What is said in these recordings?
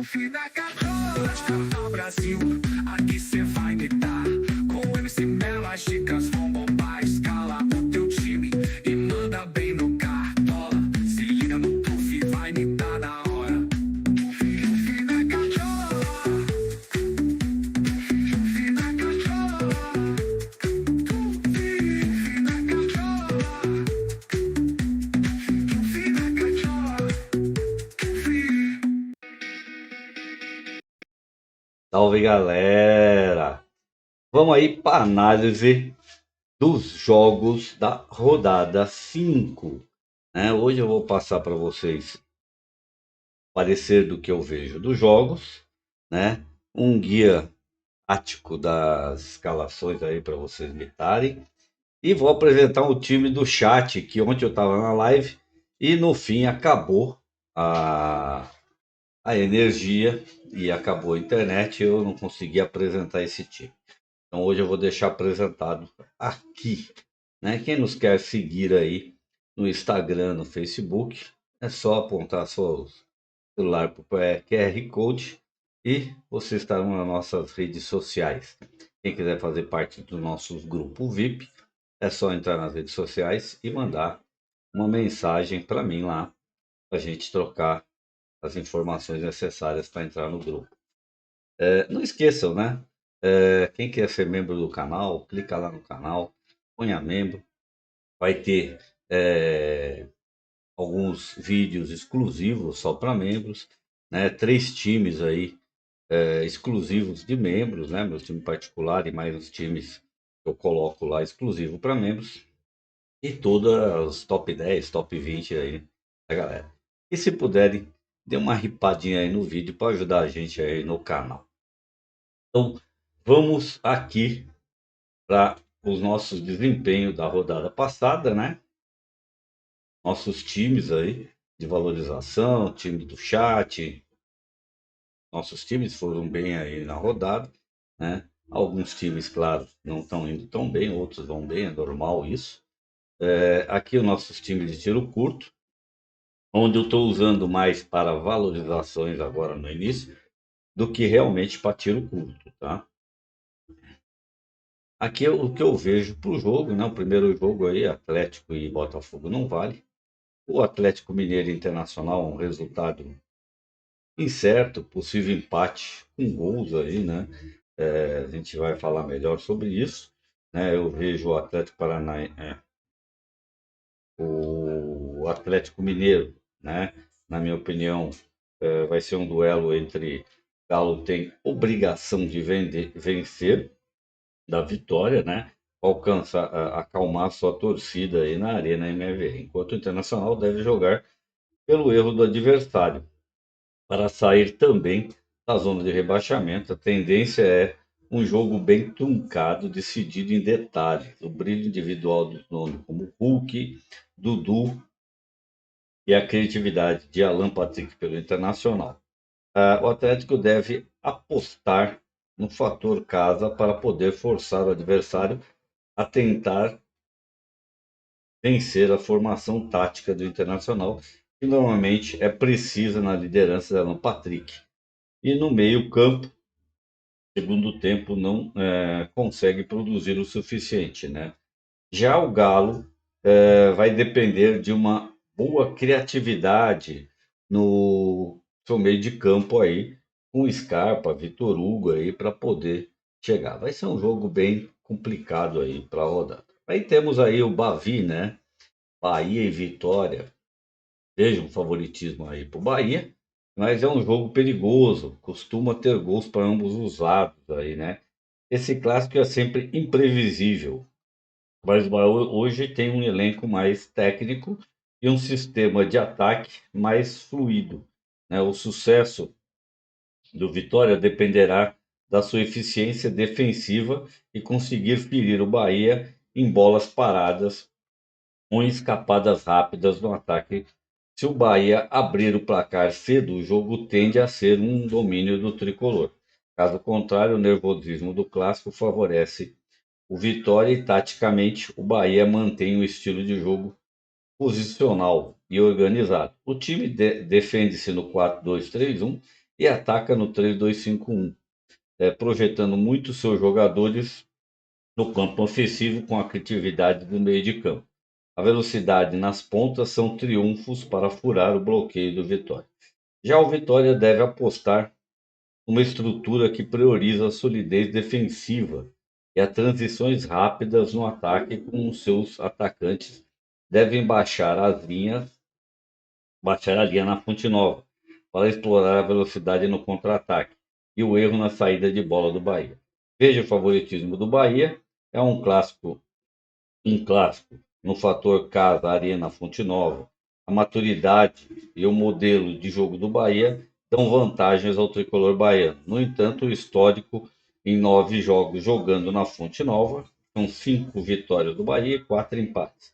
confie na Católica Brasil, aqui cê vai gritar. Com o MC Melo, as dicas vão bombar. Escala o teu time e manda bem no Cartola. Se liga no Puff, vai me dar na hora. Confie na Católica, confie na Católica, confie na Católica, confie na Católica, confie. Salve, galera! Vamos aí para análise dos jogos da rodada 5, né? Hoje eu vou passar para vocês o parecer do que eu vejo dos jogos, né? Um guia tático das escalações aí para vocês imitarem. E vou apresentar o time do chat, que ontem eu estava na live e no fim acabou a energia e acabou a internet, eu não consegui apresentar esse time. Então hoje eu vou deixar apresentado aqui, né? Quem nos quer seguir aí no Instagram, no Facebook, é só apontar seu celular para o QR Code e vocês estarão nas nossas redes sociais. Quem quiser fazer parte do nosso grupo VIP, é só entrar nas redes sociais e mandar uma mensagem para mim lá, para a gente trocar as informações necessárias para entrar no grupo. Não esqueçam, né? Quem quer ser membro do canal, clica lá no canal, ponha membro. Vai ter alguns vídeos exclusivos só para membros, né? 3 times aí exclusivos de membros, né? Meu time particular e mais os times que eu coloco lá exclusivo para membros. E todas os top 10, top 20 aí da galera. E se puderem, dê uma ripadinha aí no vídeo para ajudar a gente aí no canal. Então, vamos aqui para os nossos desempenhos da rodada passada, né? Nossos times aí de valorização, time do chat. Nossos times foram bem aí na rodada, né? Alguns times, claro, não estão indo tão bem, outros vão bem, é normal isso. Aqui os nossos times de tiro curto, onde eu estou usando mais para valorizações agora no início, do que realmente para tiro curto, tá? Aqui é o que eu vejo para o jogo, né? O primeiro jogo aí, Atlético e Botafogo, não vale. O Atlético Mineiro Internacional, um resultado incerto, possível empate com gols aí, né? A gente vai falar melhor sobre isso, né? Eu vejo o Atlético Paranaense, o Atlético Mineiro, né? Na minha opinião, vai ser um duelo entre Galo tem obrigação de vencer da vitória, né? Alcança acalmar sua torcida aí na Arena MRV, enquanto o Internacional deve jogar pelo erro do adversário para sair também da zona de rebaixamento. A tendência é um jogo bem truncado, decidido em detalhes. O brilho individual dos nomes como Hulk, Dudu e a criatividade de Alan Patrick pelo Internacional. O Atlético deve apostar no fator casa para poder forçar o adversário a tentar vencer a formação tática do Internacional, que normalmente é precisa na liderança de Alan Patrick. E no meio-campo, segundo tempo, não consegue produzir o suficiente, né? Já o Galo vai depender de uma boa criatividade no seu meio de campo aí, com Scarpa, Vitor Hugo aí para poder chegar. Vai ser um jogo bem complicado aí para rodar. Aí temos aí o Bavi, né? Bahia e Vitória. Vejo um favoritismo aí para o Bahia, mas é um jogo perigoso, costuma ter gols para ambos os lados aí, né? Esse clássico é sempre imprevisível, mas o Bahia hoje tem um elenco mais técnico e um sistema de ataque mais fluido, né? O sucesso do Vitória dependerá da sua eficiência defensiva e conseguir ferir o Bahia em bolas paradas ou em escapadas rápidas no ataque. Se o Bahia abrir o placar cedo, o jogo tende a ser um domínio do tricolor. Caso contrário, o nervosismo do clássico favorece o Vitória e, taticamente, o Bahia mantém o estilo de jogo posicional e organizado. O time defende-se no 4-2-3-1 e ataca no 3-2-5-1, projetando muito seus jogadores no campo ofensivo com a criatividade do meio de campo. A velocidade nas pontas são triunfos para furar o bloqueio do Vitória. Já o Vitória deve apostar uma estrutura que prioriza a solidez defensiva e as transições rápidas no ataque, com seus atacantes devem baixar a linha na Fonte Nova para explorar a velocidade no contra-ataque e o erro na saída de bola do Bahia. Veja o favoritismo do Bahia, é um clássico no fator casa, arena, Fonte Nova. A maturidade e o modelo de jogo do Bahia dão vantagens ao tricolor baiano. No entanto, o histórico em 9 jogos jogando na Fonte Nova são 5 vitórias do Bahia e 4 empates.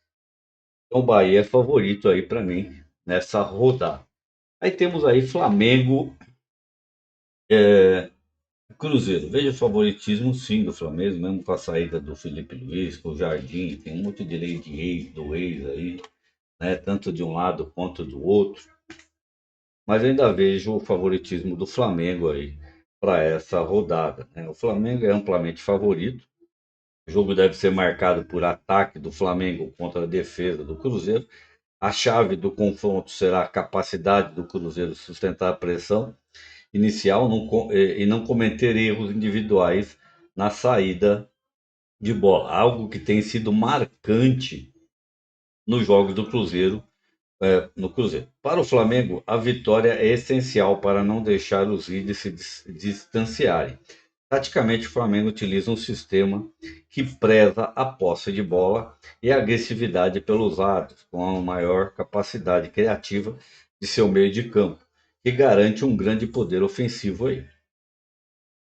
Então, o Bahia é favorito aí para mim nessa rodada. Aí temos aí Flamengo, Cruzeiro. Veja o favoritismo sim do Flamengo, mesmo com a saída do Felipe Luiz, com o Jardim, tem um monte de lei de ex, do ex aí, né? Tanto de um lado quanto do outro. Mas ainda vejo o favoritismo do Flamengo aí para essa rodada, né? O Flamengo é amplamente favorito. O jogo deve ser marcado por ataque do Flamengo contra a defesa do Cruzeiro. A chave do confronto será a capacidade do Cruzeiro sustentar a pressão inicial e não cometer erros individuais na saída de bola, algo que tem sido marcante nos jogos do Cruzeiro, no Cruzeiro. Para o Flamengo, a vitória é essencial para não deixar os líderes se distanciarem. Taticamente, o Flamengo utiliza um sistema que preza a posse de bola e a agressividade pelos lados, com a maior capacidade criativa de seu meio de campo, que garante um grande poder ofensivo aí.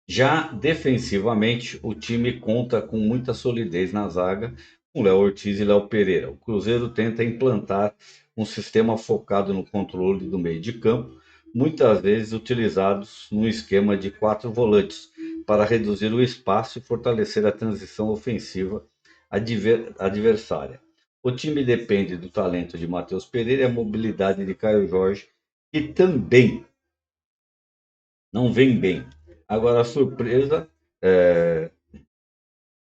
Já defensivamente, o time conta com muita solidez na zaga, com Léo Ortiz e Léo Pereira. O Cruzeiro tenta implantar um sistema focado no controle do meio de campo, muitas vezes utilizados num esquema de 4 volantes, para reduzir o espaço e fortalecer a transição ofensiva adversária. O time depende do talento de Matheus Pereira e a mobilidade de Caio Jorge, que também não vem bem. Agora, a surpresa, é,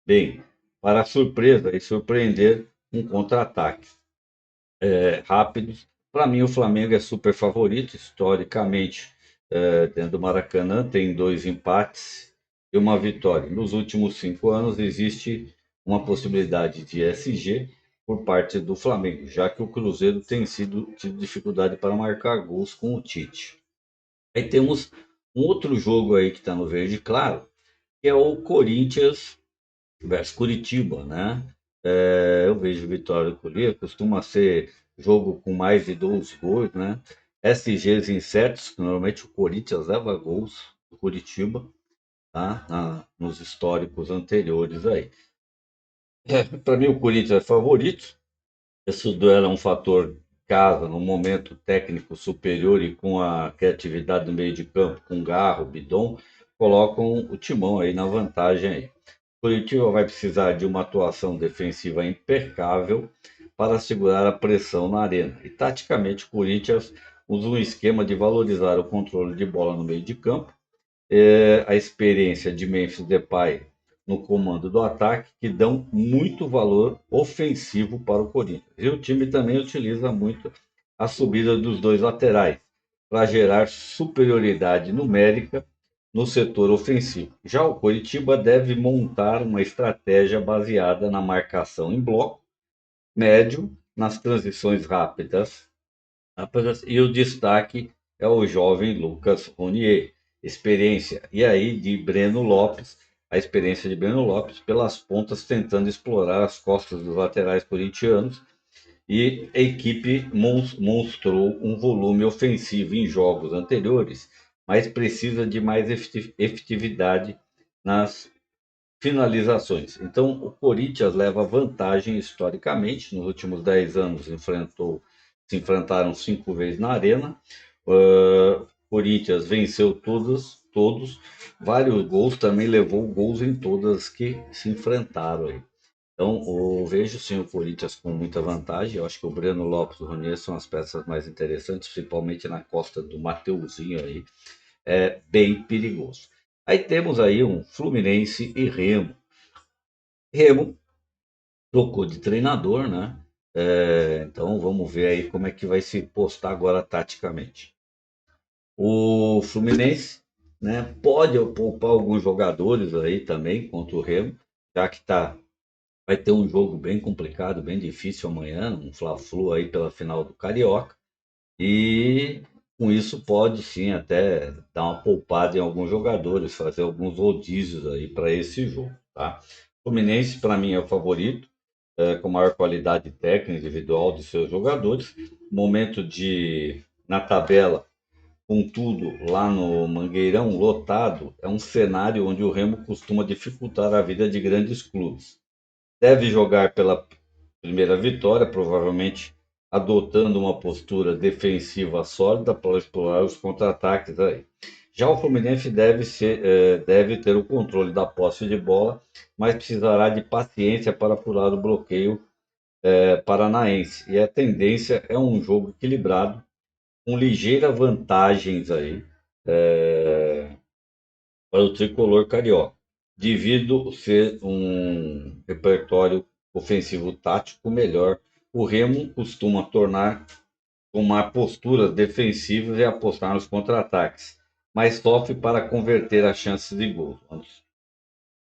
bem, para a surpresa e surpreender, um contra-ataque rápidos. Para mim, o Flamengo é super favorito, historicamente, dentro do Maracanã, tem 2 empates e uma vitória. Nos últimos 5 anos, existe uma possibilidade de SG por parte do Flamengo, já que o Cruzeiro tem tido dificuldade para marcar gols com o Tite. Aí temos um outro jogo aí que está no verde claro, que é o Corinthians versus Curitiba, né? Eu vejo Vitória e Curitiba, costuma ser jogo com mais de 12 gols, né? SGs incertos, que normalmente o Corinthians leva gols do Curitiba, tá? Nos históricos anteriores aí. Para mim o Corinthians é favorito, esse duelo é um fator casa, no momento técnico superior e com a criatividade do meio de campo, com Garro, Bidon, colocam o Timão aí na vantagem aí. O Curitiba vai precisar de uma atuação defensiva impecável para segurar a pressão na arena. E taticamente o Corinthians usa um esquema de valorizar o controle de bola no meio de campo, a experiência de Memphis Depay no comando do ataque, que dão muito valor ofensivo para o Corinthians. E o time também utiliza muito a subida dos dois laterais para gerar superioridade numérica no setor ofensivo. Já o Coritiba deve montar uma estratégia baseada na marcação em bloco médio, nas transições rápidas, e o destaque é o jovem Lucas Ronier, experiência. E aí de Breno Lopes, a experiência de Breno Lopes pelas pontas tentando explorar as costas dos laterais corintianos. E a equipe mostrou um volume ofensivo em jogos anteriores, mas precisa de mais efetividade nas finalizações. Então, o Corinthians leva vantagem historicamente. Nos últimos 10 anos se enfrentaram 5 vezes na Arena. Corinthians venceu todos, vários gols, também levou gols em todas que se enfrentaram aí. Então, eu vejo sim o Corinthians com muita vantagem. Eu acho que o Breno Lopes e o Ronier são as peças mais interessantes, principalmente na costa do Mateuzinho aí, é bem perigoso. Aí temos aí um Fluminense e Remo. Remo trocou de treinador, né? Então vamos ver aí como é que vai se postar agora taticamente. O Fluminense, né, pode poupar alguns jogadores aí também contra o Remo, já que vai ter um jogo bem complicado, bem difícil amanhã, um Fla-Flu aí pela final do Carioca. E com isso pode sim até dar uma poupada em alguns jogadores, fazer alguns rodízios aí para esse jogo, tá? O Fluminense para mim é o favorito, com maior qualidade técnica individual de seus jogadores. Momento de na tabela com tudo lá no Mangueirão lotado, é um cenário onde o Remo costuma dificultar a vida de grandes clubes. Deve jogar pela primeira vitória, provavelmente adotando uma postura defensiva sólida para explorar os contra-ataques aí. Já o Fluminense deve ter o controle da posse de bola, mas precisará de paciência para apurar o bloqueio paranaense. E a tendência é um jogo equilibrado, com ligeiras vantagens aí para o tricolor carioca, devido ser um repertório ofensivo tático melhor. O Remo costuma tomar posturas defensivas e apostar nos contra-ataques, mas sofre para converter as chances de gol.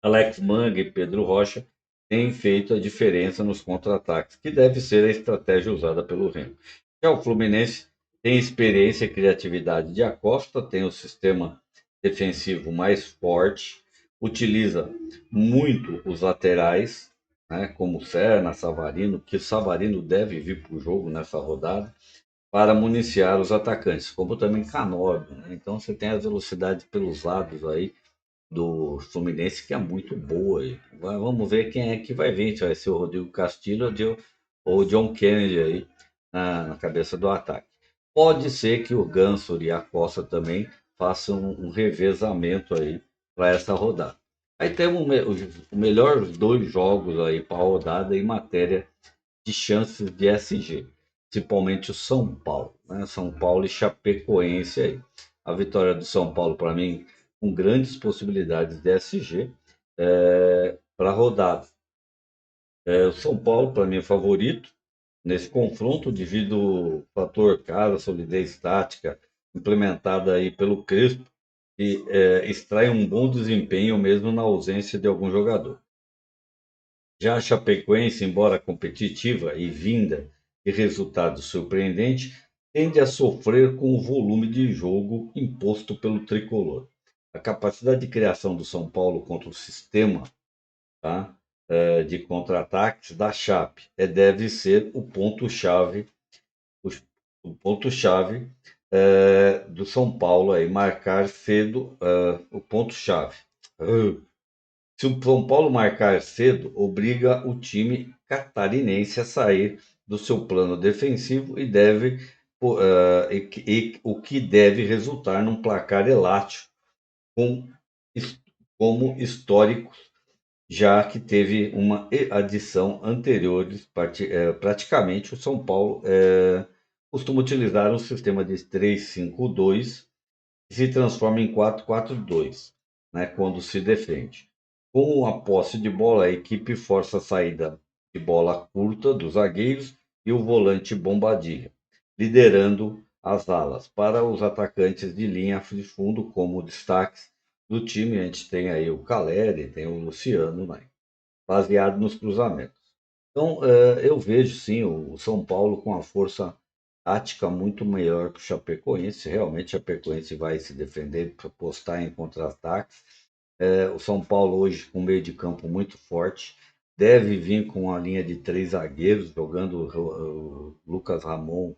Alex Manga e Pedro Rocha têm feito a diferença nos contra-ataques, que deve ser a estratégia usada pelo Remo. Já o Fluminense tem experiência e criatividade de Acosta, tem o sistema defensivo mais forte, utiliza muito os laterais, né, como Serna, Savarino, que o Savarino deve vir para o jogo nessa rodada, para municiar os atacantes, como também Canóbio, né? Então você tem a velocidade pelos lados aí do Fluminense que é muito boa aí. Vamos ver quem é que vai vir, se vai ser o Rodrigo Castilho ou o John Kennedy aí na cabeça do ataque. Pode ser que o Ganso e a Costa também façam um revezamento aí para essa rodada. Aí temos o melhor dois jogos aí para a rodada em matéria de chances de SG, principalmente o São Paulo, né? São Paulo e Chapecoense aí. A vitória do São Paulo, para mim, com grandes possibilidades de SG para a rodada. O São Paulo, para mim, é favorito nesse confronto, devido ao fator cara, solidez tática implementada aí pelo Crespo, que extrai um bom desempenho mesmo na ausência de algum jogador. Já a Chapecoense, embora competitiva e vinda de resultado surpreendente, tende a sofrer com o volume de jogo imposto pelo tricolor. A capacidade de criação do São Paulo contra o sistema, tá, de contra-ataques da Chape deve ser o, o ponto-chave do São Paulo aí, marcar cedo o ponto-chave. Se o São Paulo marcar cedo, obriga o time catarinense a sair do seu plano defensivo o que deve resultar num placar elástico com, como histórico, já que teve uma adição anterior, praticamente o São Paulo costuma utilizar um sistema de 3-5-2 que se transforma em 4-4-2, né, quando se defende. Com a posse de bola, a equipe força a saída de bola curta dos zagueiros e o volante Bombadilha, liderando as alas. Para os atacantes de linha de fundo, como destaques do time, a gente tem aí o Caleri, tem o Luciano, né, baseado nos cruzamentos. Então, eu vejo sim o São Paulo com a força tática muito maior que o Chapecoense. Realmente, o Chapecoense vai se defender, postar em contra-ataques. O São Paulo hoje com um meio de campo muito forte, deve vir com a linha de três zagueiros, jogando o Lucas Ramon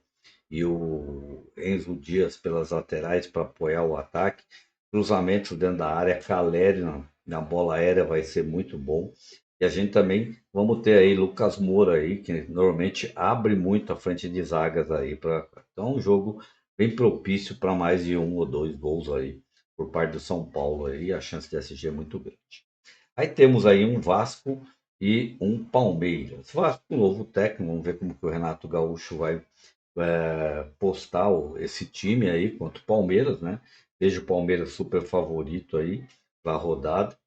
e o Enzo Dias pelas laterais para apoiar o ataque. Cruzamentos dentro da área, Caleri na bola aérea vai ser muito bom. E a gente também vamos ter aí Lucas Moura aí, que normalmente abre muito a frente de zagas aí. Então, é um jogo bem propício para mais de um ou dois gols aí por parte do São Paulo aí, a chance de SG é muito grande. Aí temos aí um Vasco e um Palmeiras. Vasco, um novo técnico, vamos ver como que o Renato Gaúcho vai postar esse time aí contra o Palmeiras, né? Vejo o Palmeiras super favorito aí para a rodada.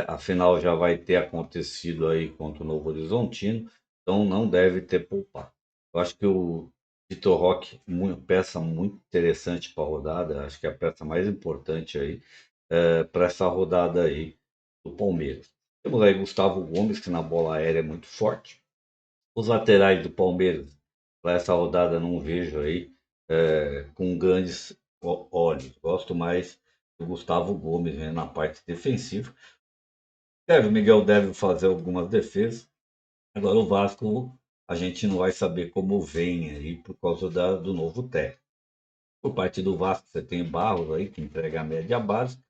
Afinal, já vai ter acontecido aí contra o Novo Horizontino, então não deve ter poupado. Eu acho que o Vitor Roque, peça muito interessante para a rodada, acho que é a peça mais importante aí para essa rodada aí do Palmeiras. Temos aí Gustavo Gomes, que na bola aérea é muito forte. Os laterais do Palmeiras, para essa rodada, não vejo aí com grandes olhos. Gosto mais do Gustavo Gomes, né, na parte defensiva. O Miguel deve fazer algumas defesas. Agora o Vasco, a gente não vai saber como vem aí por causa do novo técnico. Por parte do Vasco, você tem Barros aí, que entrega a média básica,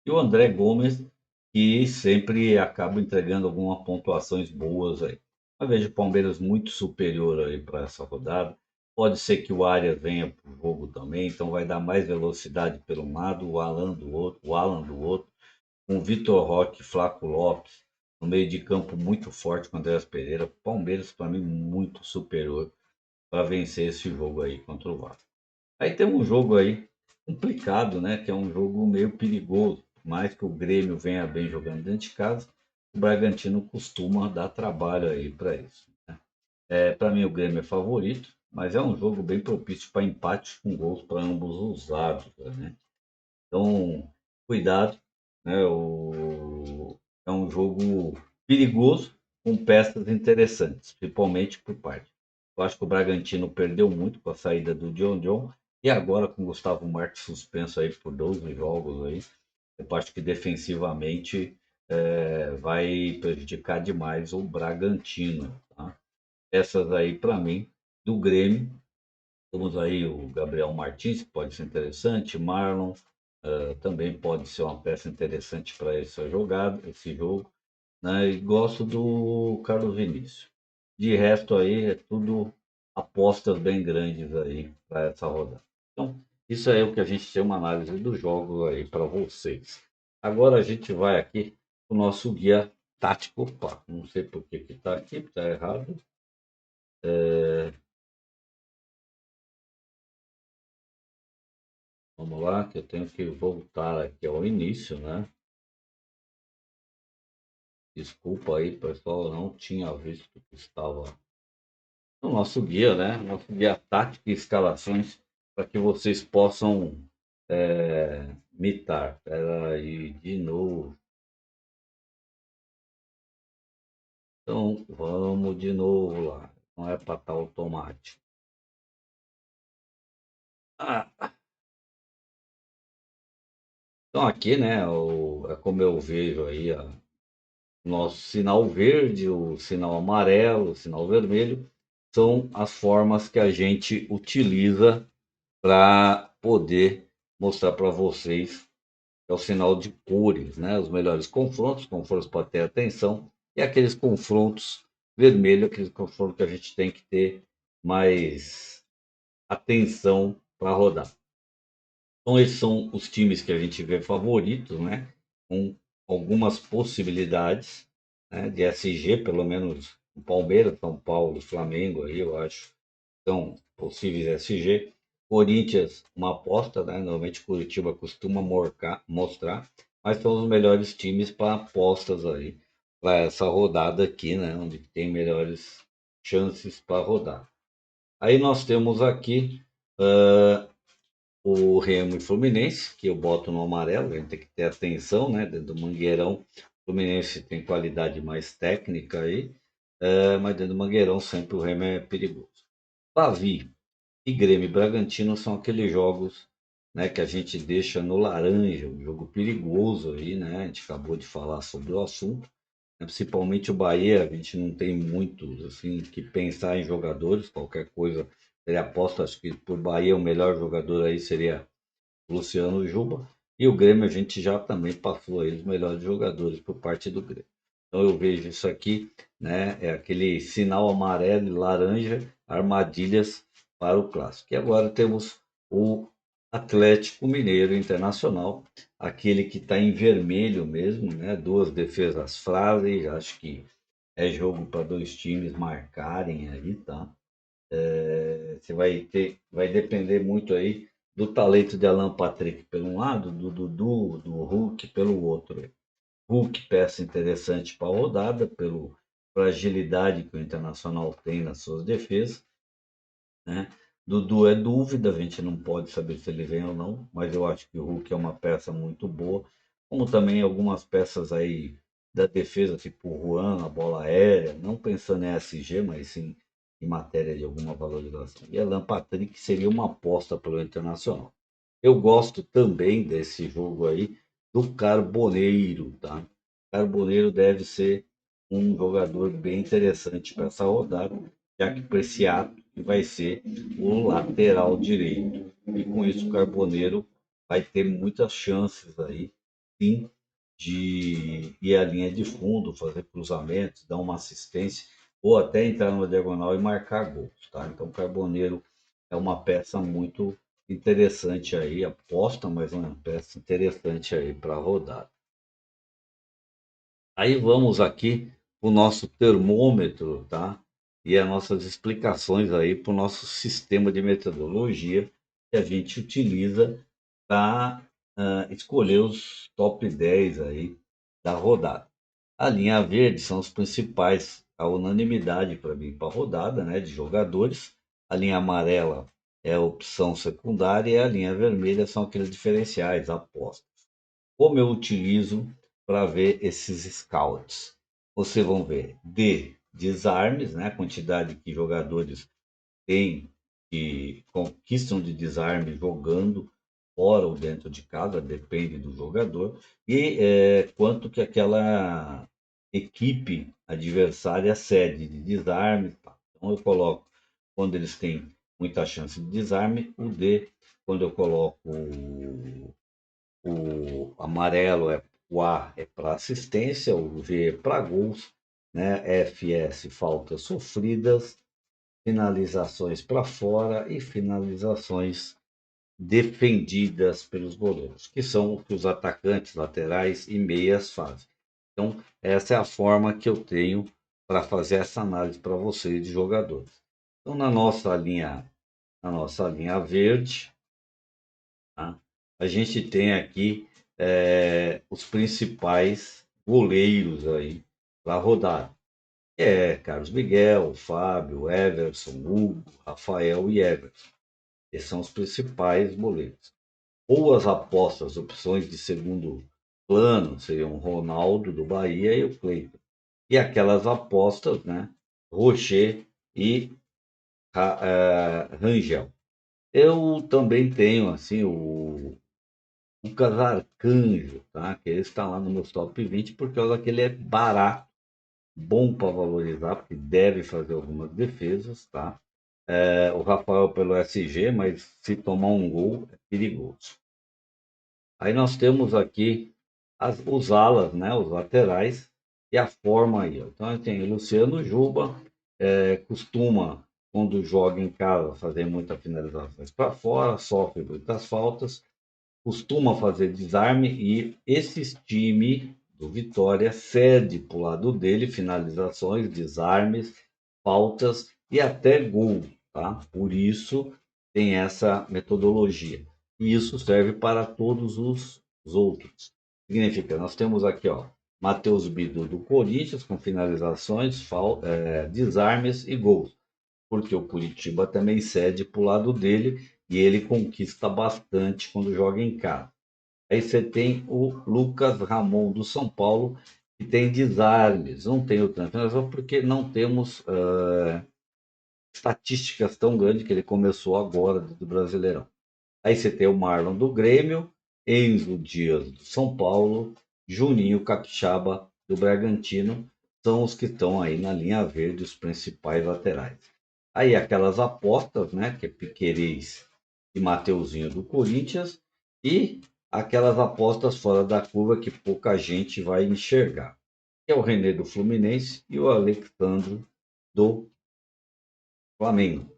e o André Gomes, que sempre acaba entregando algumas pontuações boas aí. Eu vejo o Palmeiras muito superior aí para essa rodada. Pode ser que o Arias venha para o jogo também, então vai dar mais velocidade pelo lado, o Alan do outro, com o Vitor Roque, Flaco Lopes, no meio de campo muito forte com o Andréas Pereira. Palmeiras, para mim, muito superior para vencer esse jogo aí contra o Vasco. Aí tem um jogo aí complicado, né? Que é um jogo meio perigoso. Por mais que o Grêmio venha bem jogando dentro de casa, o Bragantino costuma dar trabalho aí para isso. Para mim o Grêmio é favorito, mas é um jogo bem propício para empates com gols para ambos os lados, né? Então, cuidado, né? É um jogo perigoso com peças interessantes, principalmente por parte. Eu acho que o Bragantino perdeu muito com a saída do John e agora com o Gustavo Marques suspenso aí por 12 jogos aí, eu acho que defensivamente vai prejudicar demais o Bragantino, tá? Essas aí para mim do Grêmio. Temos aí o Gabriel Martins, que pode ser interessante, Marlon, também pode ser uma peça interessante para essa jogada, esse jogo, né? E gosto do Carlos Vinícius. De resto aí é tudo apostas bem grandes aí para essa rodada. Então, isso aí é o que a gente tem uma análise dos jogos aí para vocês. Agora a gente vai aqui o nosso guia tático. Opa, não sei por que que está aqui, está errado. Vamos lá, que eu tenho que voltar aqui ao início, né? Desculpa aí, pessoal, eu não tinha visto que estava no nosso guia, né? Nosso guia tático e escalações para que vocês possam mitar. Espera aí, de novo. Então, vamos de novo lá. Não é para estar automático. Ah, então aqui, né, é como eu vejo aí, ó, nosso sinal verde, o sinal amarelo, o sinal vermelho, são as formas que a gente utiliza para poder mostrar para vocês, é o sinal de cores, né? Os melhores confrontos para ter atenção, e aqueles confrontos vermelhos, aqueles confrontos que a gente tem que ter mais atenção para rodar. Então, esses são os times que a gente vê favoritos, né? Com algumas possibilidades, né? De SG, pelo menos o Palmeiras, São Paulo, Flamengo, aí eu acho, são possíveis SG. Corinthians, uma aposta, né? Normalmente Curitiba costuma mostrar, mas são os melhores times para apostas aí, para essa rodada aqui, né? Onde tem melhores chances para rodar. Aí nós temos aqui o Remo e Fluminense, que eu boto no amarelo, a gente tem que ter atenção, né? Dentro do Mangueirão, o Fluminense tem qualidade mais técnica aí, mas dentro do Mangueirão sempre o Remo é perigoso. Bavi e Grêmio e Bragantino são aqueles jogos, né, que a gente deixa no laranja, um jogo perigoso aí, né? A gente acabou de falar sobre o assunto, né, principalmente o Bahia, a gente não tem muito assim que pensar em jogadores, qualquer coisa ele aposta, acho que por Bahia o melhor jogador aí seria Luciano Juba, e o Grêmio a gente já também passou aí os melhores jogadores por parte do Grêmio. Então eu vejo isso aqui, né? É aquele sinal amarelo e laranja, armadilhas para o clássico. E agora temos o Atlético Mineiro Internacional, aquele que está em vermelho mesmo, né? Duas defesas frágeis, acho que é jogo para dois times marcarem aí, tá? Você vai depender muito aí do talento de Alan Patrick pelo um lado, do Dudu, do Hulk pelo outro. Hulk, peça interessante para a rodada, pela fragilidade que o Internacional tem nas suas defesas, né? Dudu é dúvida, a gente não pode saber se ele vem ou não, mas eu acho que o Hulk é uma peça muito boa, como também algumas peças aí da defesa, tipo o Juan, a bola aérea, não pensando em SG, mas sim em matéria de alguma valorização. E Alan Patrick seria uma aposta pelo Internacional. Eu gosto também desse jogo aí do Carboneiro, tá? Carboneiro deve ser um jogador bem interessante para essa rodada, já que Preciado vai ser o lateral direito. E com isso o Carboneiro vai ter muitas chances aí, sim, de ir à linha de fundo, fazer cruzamentos, dar uma assistência, ou até entrar numa diagonal e marcar gols, tá? Então o Carboneiro é uma peça muito interessante aí, aposta, mas uma peça interessante aí para rodar. Aí vamos aqui o nosso termômetro, tá? E as nossas explicações aí para o nosso sistema de metodologia que a gente utiliza para escolher os top 10 aí da rodada. A linha verde são os principais, a unanimidade para mim para a rodada, né, de jogadores. A linha amarela é a opção secundária e a linha vermelha são aqueles diferenciais, apostas. Como eu utilizo para ver esses scouts? Vocês vão ver desarmes, né? A quantidade que jogadores têm que conquistam de desarme jogando fora ou dentro de casa, depende do jogador, e quanto que aquela equipe adversária cede de desarme. Tá? Então eu coloco quando eles têm muita chance de desarme, o D, quando eu coloco o amarelo o A é para assistência, o G é para gols, né? FS faltas sofridas, finalizações para fora e finalizações defendidas pelos goleiros, que são o que os atacantes, laterais e meias fazem. Então, essa é a forma que eu tenho para fazer essa análise para vocês de jogadores. Então, na nossa linha verde, tá? A gente tem aqui os principais goleiros aí para rodar. Carlos Miguel, Fábio, Everson, Hugo, Rafael e Everson. Esses são os principais goleiros. Ou as apostas, opções de segundo plano, seriam o Ronaldo do Bahia e o Cleiton. E aquelas apostas, né? Rocher e Rangel. Eu também tenho assim o Lucas Arcanjo, tá? Que ele está lá no meu top 20 por causa que ele é barato, bom para valorizar, porque deve fazer algumas defesas, tá? O Rafael pelo SG, mas se tomar um gol é perigoso. Aí nós temos aqui os alas, né? Os laterais e a forma aí. Ó. Então tem o Luciano Juba, costuma, quando joga em casa, fazer muitas finalizações para fora, sofre muitas faltas, costuma fazer desarme e esse time do Vitória cede para o lado dele finalizações, desarmes, faltas e até gol, tá? Por isso tem essa metodologia. E isso serve para todos os outros. Significa, nós temos aqui, ó, Matheus Bido do Corinthians com finalizações, desarmes e gols porque o Curitiba também cede para o lado dele e ele conquista bastante quando joga em casa. Aí você tem o Lucas Ramon do São Paulo, que tem desarmes, não tem o tanto, porque não temos estatísticas tão grandes que ele começou agora do Brasileirão. Aí você tem o Marlon do Grêmio, Enzo Dias do São Paulo, Juninho Capixaba do Bragantino, são os que estão aí na linha verde, os principais laterais. Aí aquelas apostas, né, que é Piquerez e Mateuzinho do Corinthians, e aquelas apostas fora da curva que pouca gente vai enxergar, que é o René do Fluminense e o Alexandre do Flamengo.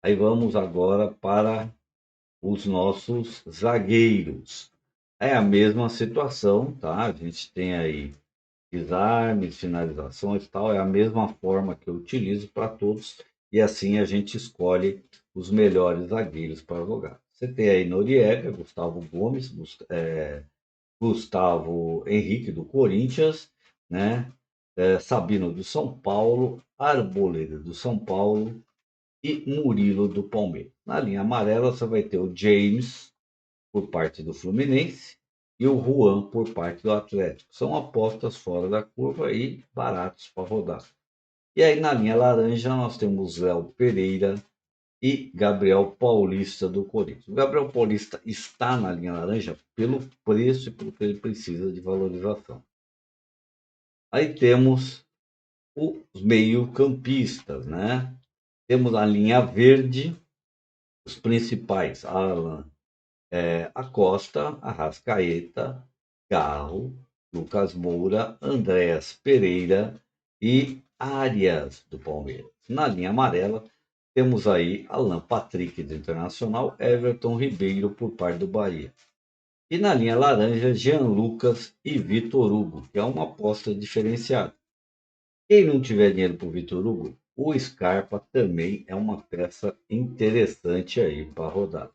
Aí vamos agora para os nossos zagueiros. É a mesma situação, tá? A gente tem aí desarmes, finalizações e tal, é a mesma forma que eu utilizo para todos, e assim a gente escolhe os melhores zagueiros para jogar. Você tem aí Noriega, Gustavo Gomes, Gustavo Henrique do Corinthians, né? Sabino do São Paulo, Arboleda do São Paulo e Murilo do Palmeiras. Na linha amarela você vai ter o James por parte do Fluminense e o Juan por parte do Atlético. São apostas fora da curva e baratos para rodar. E aí na linha laranja nós temos Léo Pereira e Gabriel Paulista do Corinthians. O Gabriel Paulista está na linha laranja pelo preço e pelo que ele precisa de valorização. Aí temos os meio-campistas, né? Temos a linha verde, os principais, Alan Acosta, Arrascaeta, Garro, Lucas Moura, Andréas Pereira e Arias do Palmeiras. Na linha amarela, temos aí Alan Patrick do Internacional, Everton Ribeiro por parte do Bahia. E na linha laranja, Jean Lucas e Vitor Hugo, que é uma aposta diferenciada. Quem não tiver dinheiro para o Vitor Hugo, o Scarpa também é uma peça interessante aí para rodar.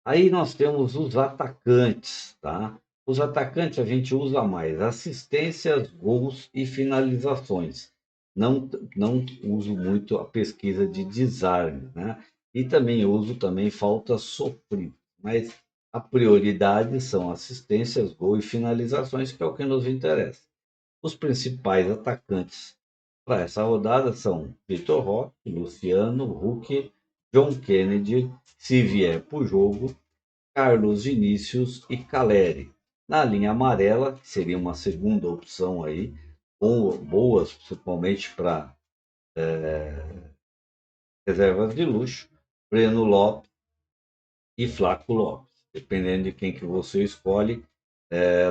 Aí nós temos os atacantes, tá? Os atacantes a gente usa mais assistências, gols e finalizações. Não uso muito a pesquisa de desarme, né? E também uso faltas sofridas, mas a prioridade são assistências, gol e finalizações, que é o que nos interessa. Os principais atacantes para essa rodada são Vitor Roque, Luciano, Huck, John Kennedy, se vier para o jogo, Carlos Vinícius e Caleri. Na linha amarela, que seria uma segunda opção aí, boas principalmente para reservas de luxo, Breno Lopes e Flaco Lopes. Dependendo de quem que você escolhe,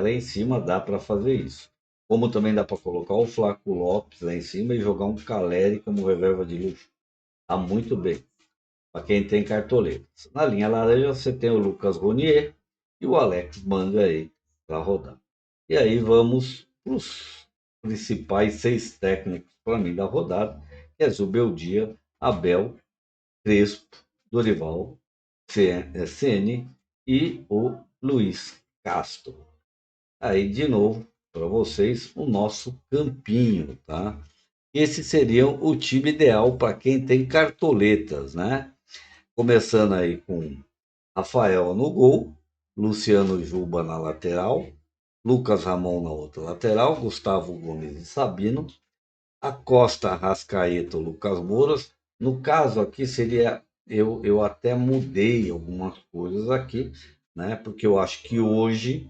lá em cima dá para fazer isso. Como também dá para colocar o Flaco Lopes lá em cima e jogar um Caleri como reserva de luxo. Tá muito bem. Para quem tem cartoletas. Na linha laranja você tem o Lucas Ronier e o Alex Manga aí para rodar. E aí vamos para os principais 6 técnicos para mim da rodada, que é Zubeldia, Abel, Crespo, Dorival, Ceni e o Luiz Castro. Aí de novo para vocês o nosso campinho, tá? Esse seria o time ideal para quem tem cartoletas, né? Começando aí com Rafael no gol, Luciano Juba na lateral, Lucas Ramon na outra lateral, Gustavo Gomes e Sabino, Acosta, Arrascaeta, Lucas Moura. No caso aqui seria, eu até mudei algumas coisas aqui, né? Porque eu acho que hoje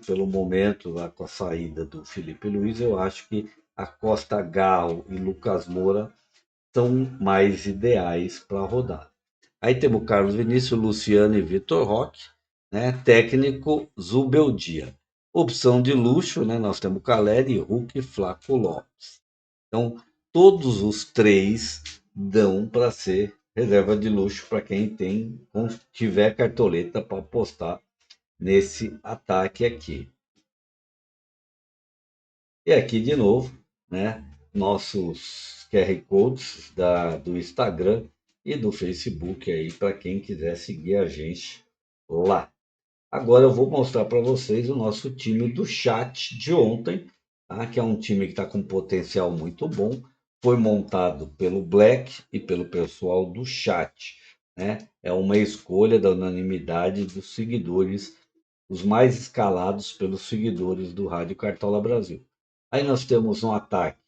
pelo momento, lá com a saída do Felipe Luiz, eu acho que Acosta, Garro e Lucas Moura são mais ideais para rodar. Aí temos Carlos Vinícius, Luciano e Vitor Roque, né? Técnico Zubeldia. Opção de luxo, né? Nós temos Caleri, Huck e Flaco Lopes. Então, todos os 3 dão para ser reserva de luxo para quem tiver cartoleta para apostar nesse ataque aqui. E aqui de novo, né? Nossos QR Codes do Instagram e do Facebook aí para quem quiser seguir a gente lá. Agora eu vou mostrar para vocês o nosso time do chat de ontem, tá? Que é um time que está com potencial muito bom. Foi montado pelo Black e pelo pessoal do chat, né? É uma escolha da unanimidade dos seguidores, os mais escalados pelos seguidores do Rádio Cartola Brasil. Aí nós temos um ataque,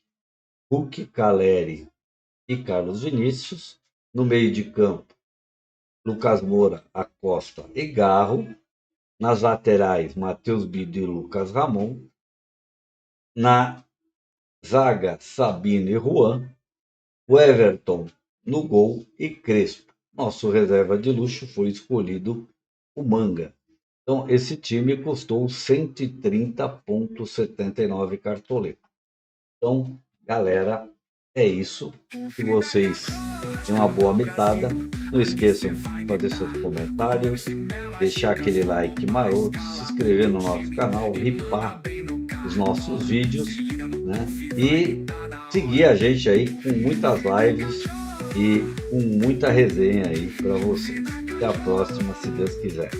Huck, Caleri e Carlos Vinícius. No meio de campo, Lucas Moura, Acosta e Garro. Nas laterais, Matheus Bido e Lucas Ramon. Na zaga, Sabino e Juan. O Everton no gol e Crespo. Nosso reserva de luxo foi escolhido o Manga. Então, esse time custou 130,79 cartoleta. Então, galera, é isso. Que vocês tenham uma boa mitada. Não esqueçam de fazer seus comentários, deixar aquele like maroto, se inscrever no nosso canal, ripar os nossos vídeos, né? E seguir a gente aí com muitas lives e com muita resenha aí para você. Até a próxima, se Deus quiser.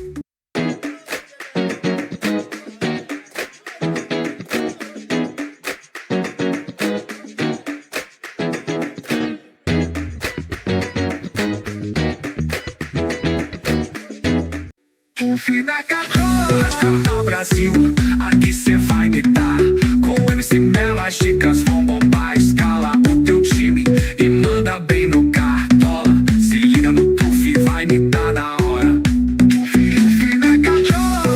O fim da Cachola, Canal Brasil, aqui cê vai me dar. Com MC Melo, as dicas vão bombar. Escala o teu time e manda bem no cartola. Se liga no Tuf, vai me dar na hora. O fim da Cachola,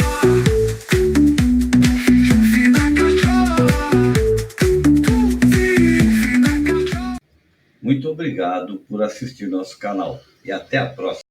o fim da Cachola, o fim da Cachola. Muito obrigado por assistir nosso canal e até a próxima.